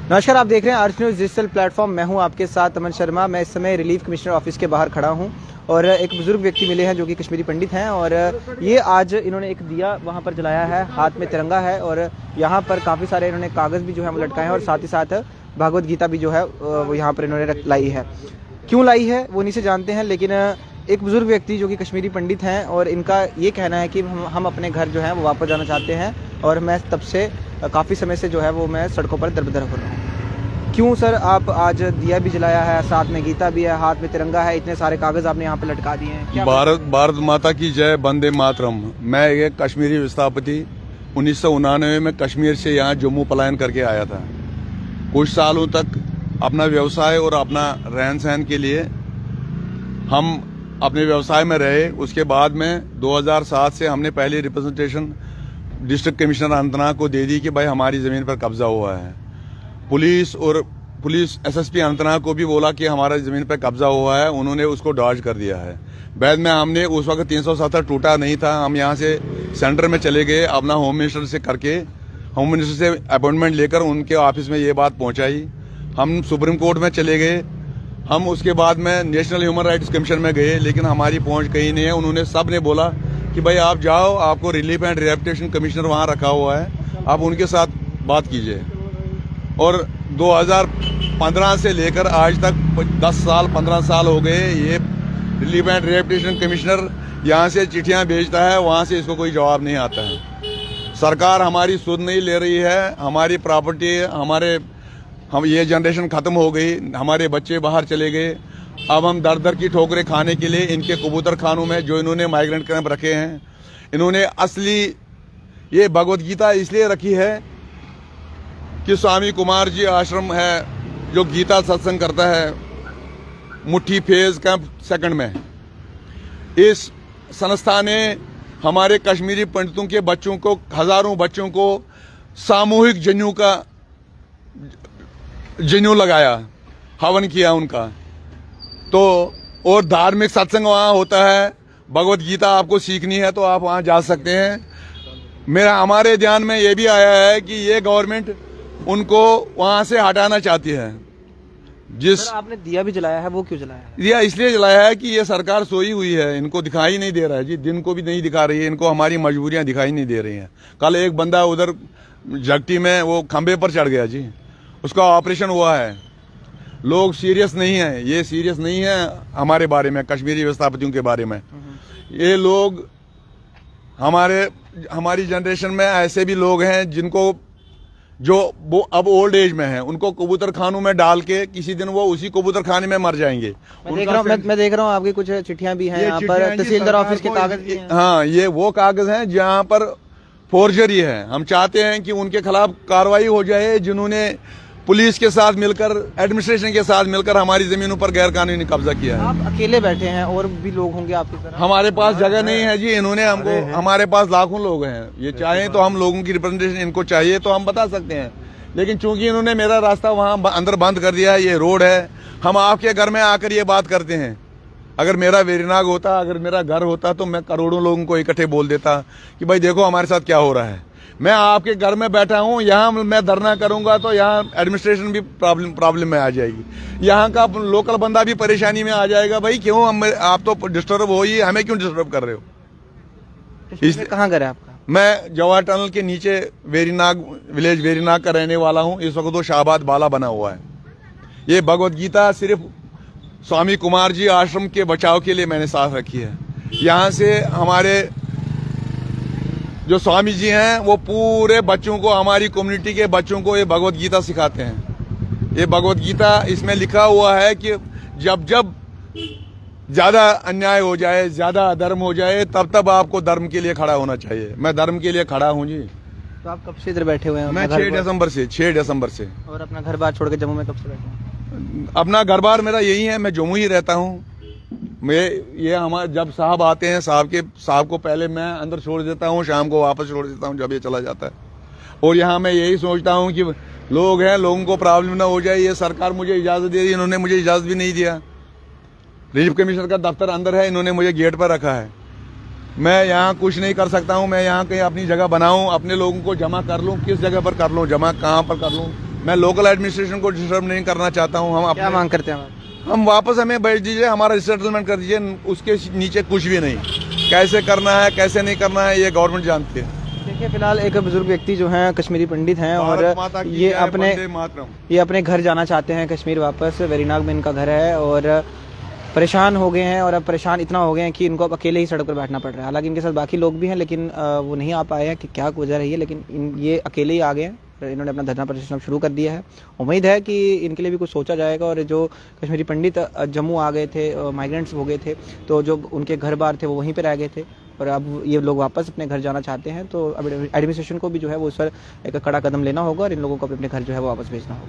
नमस्कार, आप देख रहे हैं आर्ट्स न्यूज़ डिजिटल प्लेटफॉर्म। मैं हूं आपके साथ अमन शर्मा। मैं इस समय रिलीफ कमिश्नर ऑफिस के बाहर खड़ा हूं और एक बुजुर्ग व्यक्ति मिले हैं जो कि कश्मीरी पंडित हैं और ये आज इन्होंने एक दिया वहां पर जलाया है, हाथ में तिरंगा है और यहाँ पर काफ़ी सारे इन्होंने कागज़ भी जो है वो लटकाए हैं और साथ ही साथ भागवत गीता भी जो है वो यहाँ पर इन्होंने लाई है। क्यों लाई है वो नहीं से जानते हैं, लेकिन एक बुजुर्ग व्यक्ति जो कि कश्मीरी पंडित हैं और इनका ये कहना है कि हम अपने घर जो है वो वापस जाना चाहते हैं और मैं तब से काफ़ी समय से जो है वो मैं सड़कों पर दर-बदर हो रहा हूँ। क्यों सर, आप आज दिया भी जलाया है, साथ में गीता भी है, हाथ में तिरंगा है, इतने सारे कागज़ आपने यहाँ पे लटका दिए हैं? भारत माता की जय, वंदे मातरम। मैं एक कश्मीरी विस्थापति 1999 में कश्मीर से यहाँ जम्मू पलायन करके आया था। कुछ सालों तक अपना व्यवसाय और अपना रहन सहन के लिए हम अपने व्यवसाय में रहे। उसके बाद में 2007 से हमने पहली रिप्रेजेंटेशन डिस्ट्रिक्ट कमिश्नर अनंतनाग को दे दी कि भाई हमारी ज़मीन पर कब्जा हुआ है। पुलिस एसएसपी अनंतनाग को भी बोला कि हमारा ज़मीन पर कब्जा हुआ है, उन्होंने उसको डॉज कर दिया है। बाद में हमने उस वक्त 370 टूटा नहीं था, हम यहाँ से सेंटर में चले गए, अपना होम मिनिस्टर से करके होम मिनिस्टर से अपॉइंटमेंट लेकर उनके ऑफिस में ये बात पहुँचाई। हम सुप्रीम कोर्ट में चले गए, हम उसके बाद में नेशनल ह्यूमन राइट्स कमीशन में गए, लेकिन हमारी पहुंच कहीं नहीं है। उन्होंने सब ने बोला कि भाई आप जाओ, आपको रिलीफ एंड रिहैबिलिटेशन कमिश्नर वहां रखा हुआ है, आप उनके साथ बात कीजिए। और 2015 से लेकर आज तक 10 साल 15 साल हो गए, ये रिलीफ एंड रिहैबिलिटेशन कमिश्नर यहाँ से चिट्ठियाँ भेजता है, वहाँ से इसको कोई जवाब नहीं आता है। सरकार हमारी सुध नहीं ले रही है, हमारी प्रॉपर्टी हम ये जनरेशन खत्म हो गई, हमारे बच्चे बाहर चले गए। अब हम दर दर की ठोकरें खाने के लिए इनके कबूतर खानों में जो इन्होंने माइग्रेंट कैंप रखे हैं, इन्होंने असली ये भगवत गीता इसलिए रखी है कि स्वामी कुमार जी आश्रम है जो गीता सत्संग करता है मुट्ठी फेज कैंप सेकंड में। इस संस्था ने हमारे कश्मीरी पंडितों के बच्चों को, हजारों बच्चों को सामूहिक जनेऊ लगाया, हवन किया उनका। तो और धार्मिक सत्संग वहाँ होता है। भगवत गीता आपको सीखनी है तो आप वहाँ जा सकते हैं। हमारे ध्यान में ये भी आया है कि ये गवर्नमेंट उनको वहाँ से हटाना चाहती है। सर, आपने दिया भी जलाया है, वो क्यों जलाया है? दिया इसलिए जलाया है कि ये सरकार सोई हुई है, इनको दिखाई नहीं दे रहा है जी, दिन को भी नहीं दिखा रही है, इनको हमारी मजबूरियां दिखाई नहीं दे रही हैं। कल एक बंदा उधर जगटी में वो खंबे पर चढ़ गया जी, उसका ऑपरेशन हुआ है। लोग सीरियस नहीं है, ये सीरियस नहीं है हमारे बारे में, कश्मीरी विस्थापितों के बारे में। ये लोग हमारी जनरेशन में ऐसे भी लोग हैं जिनको जो वो अब ओल्ड एज में हैं, उनको कबूतर खानों में डाल के किसी दिन वो उसी कबूतर खाने में मर जाएंगे। मैं देख रहा हूँ आपकी कुछ चिट्ठियां भी हैं यहाँ पर, तहसीलदार ऑफिस के कागज भी हैं। हाँ, ये वो कागज हैं जहाँ पर फोर्जरी है। हम चाहते हैं कि उनके खिलाफ कार्रवाई हो जाए जिन्होंने पुलिस के साथ मिलकर, एडमिनिस्ट्रेशन के साथ मिलकर हमारी जमीनों पर गैरकानूनी कब्जा किया है। आप अकेले बैठे हैं और भी लोग होंगे आपकी तरह? हमारे पास जगह नहीं है जी, इन्होंने हमको, हमारे पास लाखों लोग हैं, ये चाहें तो हम लोगों की रिप्रेजेंटेशन इनको चाहिए तो हम बता सकते हैं, लेकिन चूंकि इन्होंने मेरा रास्ता वहाँ अंदर बंद कर दिया है, ये रोड है। हम आपके घर में आकर ये बात करते हैं। अगर मेरा वेरीनाग होता, अगर मेरा घर होता तो मैं करोड़ों लोगों को इकट्ठे बोल देता कि भाई देखो हमारे साथ क्या हो रहा है। मैं आपके घर में बैठा हूं, यहाँ मैं धरना करूंगा तो यहाँ एडमिनिस्ट्रेशन भी प्रॉब्लम में आ जाएगी, यहाँ का लोकल बंदा भी परेशानी में आ जाएगा। भाई क्यों आप तो डिस्टर्ब हो ही, हमें क्यों डिस्टर्ब कर रहे हो? इसलिए कहाँ घर है आपका? मैं जवाहर टनल के नीचे वेरीनाग विलेज वेरीनाग का रहने वाला हूँ। इस वक्त तो शाहबाद बाला बना हुआ है। ये भगवत गीता सिर्फ स्वामी कुमार जी आश्रम के बचाव के लिए मैंने साथ रखी है। यहाँ से हमारे जो स्वामी जी हैं वो पूरे बच्चों को, हमारी कम्युनिटी के बच्चों को ये भगवत गीता सिखाते हैं। ये भगवत गीता, इसमें लिखा हुआ है कि जब जब ज्यादा अन्याय हो जाए, ज्यादा अधर्म हो जाए, तब तब आपको धर्म के लिए खड़ा होना चाहिए। मैं धर्म के लिए खड़ा हूँ जी। तो आप कब से इधर बैठे हुए हैं? मैं 6 दिसंबर से। और अपना घर बार छोड़ के जम्मू में कब से बैठे हैं? अपना घर बार मेरा यही है, मैं जम्मू ही रहता हूँ। ये हमारे जब साहब आते हैं, साहब को पहले मैं अंदर छोड़ देता हूँ, शाम को वापस छोड़ देता हूँ जब ये चला जाता है। और यहाँ मैं यही सोचता हूँ कि लोग हैं, लोगों को प्रॉब्लम ना हो जाए। ये सरकार मुझे इजाजत दे दी, इन्होंने मुझे इजाजत भी नहीं दिया। रिलीफ कमिश्नर का दफ्तर अंदर है, इन्होंने मुझे गेट पर रखा है। मैं यहाँ कुछ नहीं कर सकता हूँ। मैं यहाँ कहीं अपनी जगह बनाऊँ, अपने लोगों को जमा कर लूँ, किस जगह पर कर लूँ, जमा कहाँ पर कर लूँ, मैं लोकल एडमिनिस्ट्रेशन को डिस्टर्ब नहीं करना चाहता हूँ। हम क्या मांग करते हैं आप? हम वापस हमें भेज दीजिए, हमारा रिसेटलमेंट कर दीजिए, उसके नीचे कुछ भी नहीं। कैसे करना है कैसे नहीं करना है ये गवर्नमेंट जानती है। देखिए फिलहाल एक बुजुर्ग व्यक्ति जो हैं कश्मीरी पंडित हैं और ये अपने घर जाना चाहते हैं कश्मीर वापस। वेरीनाग में इनका घर है और परेशान हो गए हैं और अब परेशान इतना हो गए हैं कि इनको अब अकेले ही सड़क पर बैठना पड़ रहा है। हालांकि इनके साथ बाकी लोग भी हैं लेकिन वो नहीं आ पाए हैं कि क्या वजह रही है, लेकिन ये अकेले ही आ गए हैं। इन्होंने अपना धरना प्रदर्शन शुरू कर दिया है। उम्मीद है कि इनके लिए भी कुछ सोचा जाएगा। और जो कश्मीरी पंडित जम्मू आ गए थे, माइग्रेंट्स हो गए थे, तो जो उनके घर बार थे वो वहीं पर रह गए थे और अब ये लोग वापस अपने घर जाना चाहते हैं। तो अब एडमिनिस्ट्रेशन को भी जो है वो उस पर एक कड़ा कदम लेना होगा और इन लोगों को अपने घर जो है वो वापस भेजना होगा।